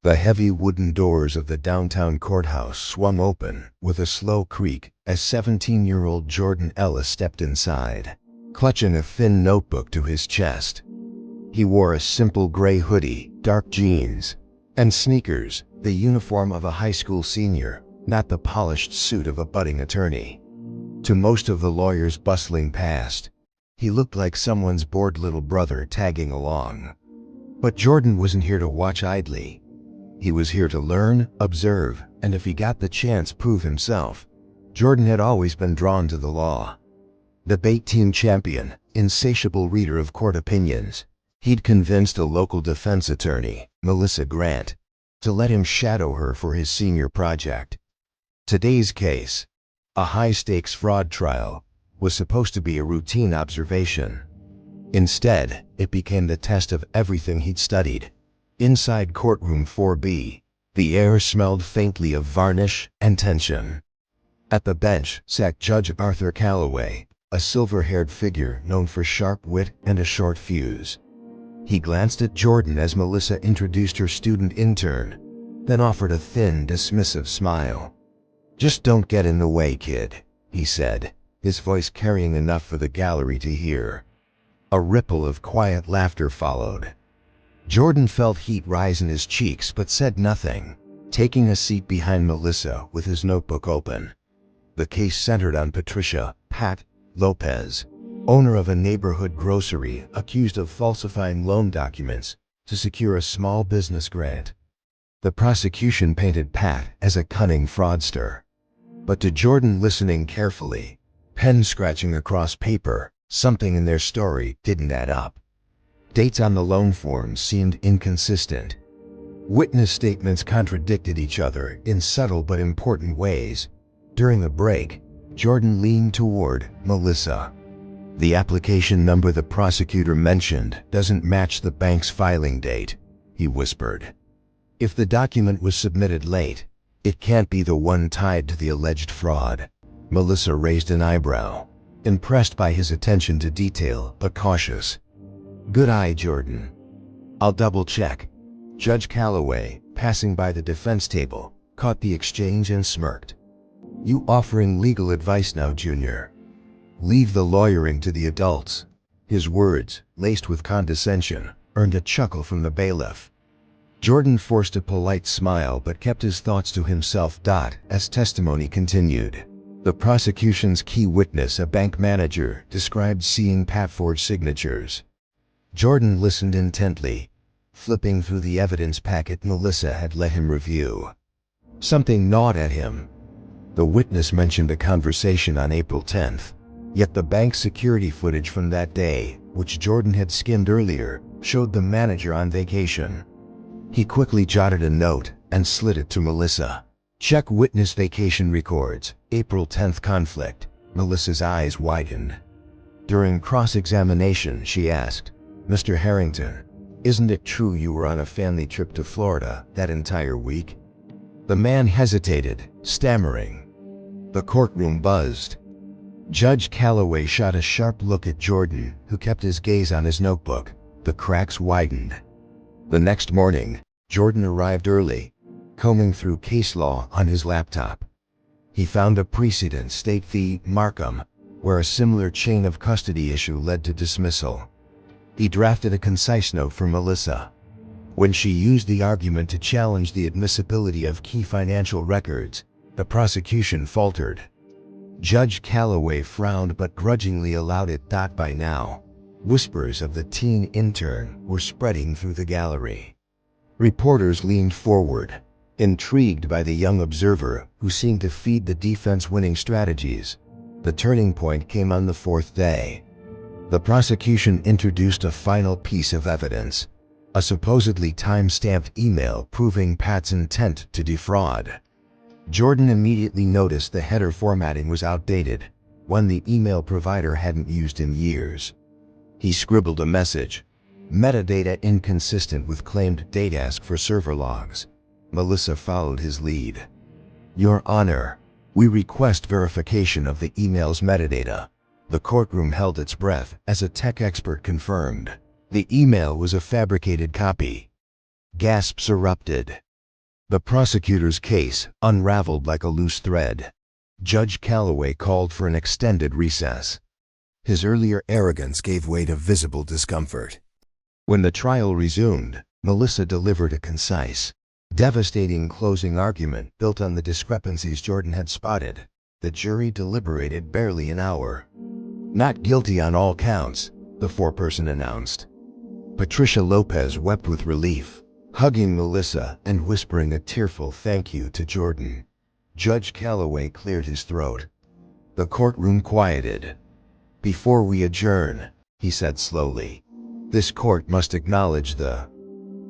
The heavy wooden doors of the downtown courthouse swung open with a slow creak as 17-year-old Jordan Ellis stepped inside, clutching a thin notebook to his chest. He wore a simple gray hoodie, dark jeans, and sneakers, the uniform of a high school senior, not the polished suit of a budding attorney. To most of the lawyers bustling past, he looked like someone's bored little brother tagging along. But Jordan wasn't here to watch idly. He was here to learn, observe, and if he got the chance, prove himself. Jordan had always been drawn to the law. Debate team champion, insatiable reader of court opinions, he'd convinced a local defense attorney, Melissa Grant, to let him shadow her for his senior project. Today's case, a high-stakes fraud trial, was supposed to be a routine observation. Instead, it became the test of everything he'd studied. Inside courtroom 4B, the air smelled faintly of varnish and tension. At the bench sat Judge Arthur Calloway, a silver-haired figure known for sharp wit and a short fuse. He glanced at Jordan as Melissa introduced her student intern, then offered a thin, dismissive smile. "Just don't get in the way, kid," he said, his voice carrying enough for the gallery to hear. A ripple of quiet laughter followed. Jordan felt heat rise in his cheeks but said nothing, taking a seat behind Melissa with his notebook open. The case centered on Patricia "Pat" Lopez, owner of a neighborhood grocery accused of falsifying loan documents to secure a small business grant. The prosecution painted Pat as a cunning fraudster. But to Jordan, listening carefully, pen scratching across paper, something in their story didn't add up. Dates on the loan forms seemed inconsistent. Witness statements contradicted each other in subtle but important ways. During the break, Jordan leaned toward Melissa. "The application number the prosecutor mentioned doesn't match the bank's filing date," he whispered. "If the document was submitted late, it can't be the one tied to the alleged fraud." Melissa raised an eyebrow, impressed by his attention to detail but cautious. "Good eye, Jordan. I'll double check." Judge Calloway, passing by the defense table, caught the exchange and smirked. "You offering legal advice now, Junior? Leave the lawyering to the adults." His words, laced with condescension, earned a chuckle from the bailiff. Jordan forced a polite smile but kept his thoughts to himself. As testimony continued, the prosecution's key witness, a bank manager, described seeing Pat forge signatures. Jordan listened intently, flipping through the evidence packet Melissa had let him review. Something gnawed at him. The witness mentioned a conversation on April 10th, yet the bank security footage from that day, which Jordan had skimmed earlier, showed the manager on vacation. He quickly jotted a note and slid it to Melissa. "Check witness vacation records, April 10th conflict." Melissa's eyes widened. During cross-examination, she asked, "Mr. Harrington, isn't it true you were on a family trip to Florida that entire week?" The man hesitated, stammering. The courtroom buzzed. Judge Calloway shot a sharp look at Jordan, who kept his gaze on his notebook. The cracks widened. The next morning, Jordan arrived early, combing through case law on his laptop. He found a precedent, State v. Markham, where a similar chain of custody issue led to dismissal. He drafted a concise note for Melissa. When she used the argument to challenge the admissibility of key financial records, the prosecution faltered. Judge Calloway frowned but grudgingly allowed it. By now, whispers of the teen intern were spreading through the gallery. Reporters leaned forward, intrigued by the young observer who seemed to feed the defense winning strategies. The turning point came on the fourth day. The prosecution introduced a final piece of evidence, a supposedly time-stamped email proving Pat's intent to defraud. Jordan immediately noticed the header formatting was outdated, one the email provider hadn't used in years. He scribbled a message, "Metadata inconsistent with claimed date, ask for server logs." Melissa followed his lead. "Your Honor, we request verification of the email's metadata." The courtroom held its breath as a tech expert confirmed the email was a fabricated copy. Gasps erupted. The prosecutor's case unraveled like a loose thread. Judge Calloway called for an extended recess. His earlier arrogance gave way to visible discomfort. When the trial resumed, Melissa delivered a concise, devastating closing argument built on the discrepancies Jordan had spotted. The jury deliberated barely an hour. "Not guilty on all counts," the foreperson announced. Patricia Lopez wept with relief, hugging Melissa and whispering a tearful thank you to Jordan. Judge Calloway cleared his throat. The courtroom quieted. "Before we adjourn," he said slowly, "this court must acknowledge the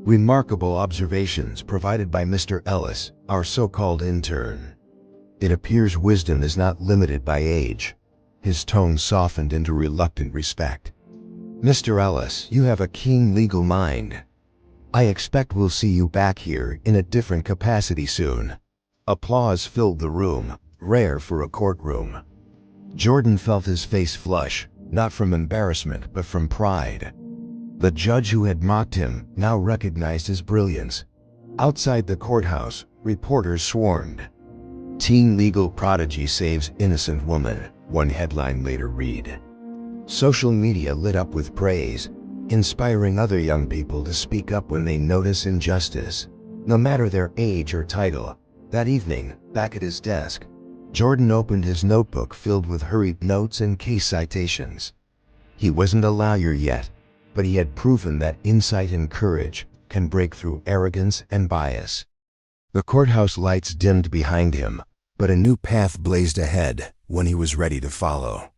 remarkable observations provided by Mr. Ellis, our so-called intern. It appears wisdom is not limited by age." His tone softened into reluctant respect. "Mr. Ellis, you have a keen legal mind. I expect we'll see you back here in a different capacity soon." Applause filled the room, rare for a courtroom. Jordan felt his face flush, not from embarrassment but from pride. The judge who had mocked him now recognized his brilliance. Outside the courthouse, reporters swarmed. "Teen legal prodigy saves innocent woman," one headline later read. Social media lit up with praise, inspiring other young people to speak up when they notice injustice, no matter their age or title. That evening, back at his desk, Jordan opened his notebook filled with hurried notes and case citations. He wasn't a lawyer yet, but he had proven that insight and courage can break through arrogance and bias. The courthouse lights dimmed behind him, but a new path blazed ahead when he was ready to follow.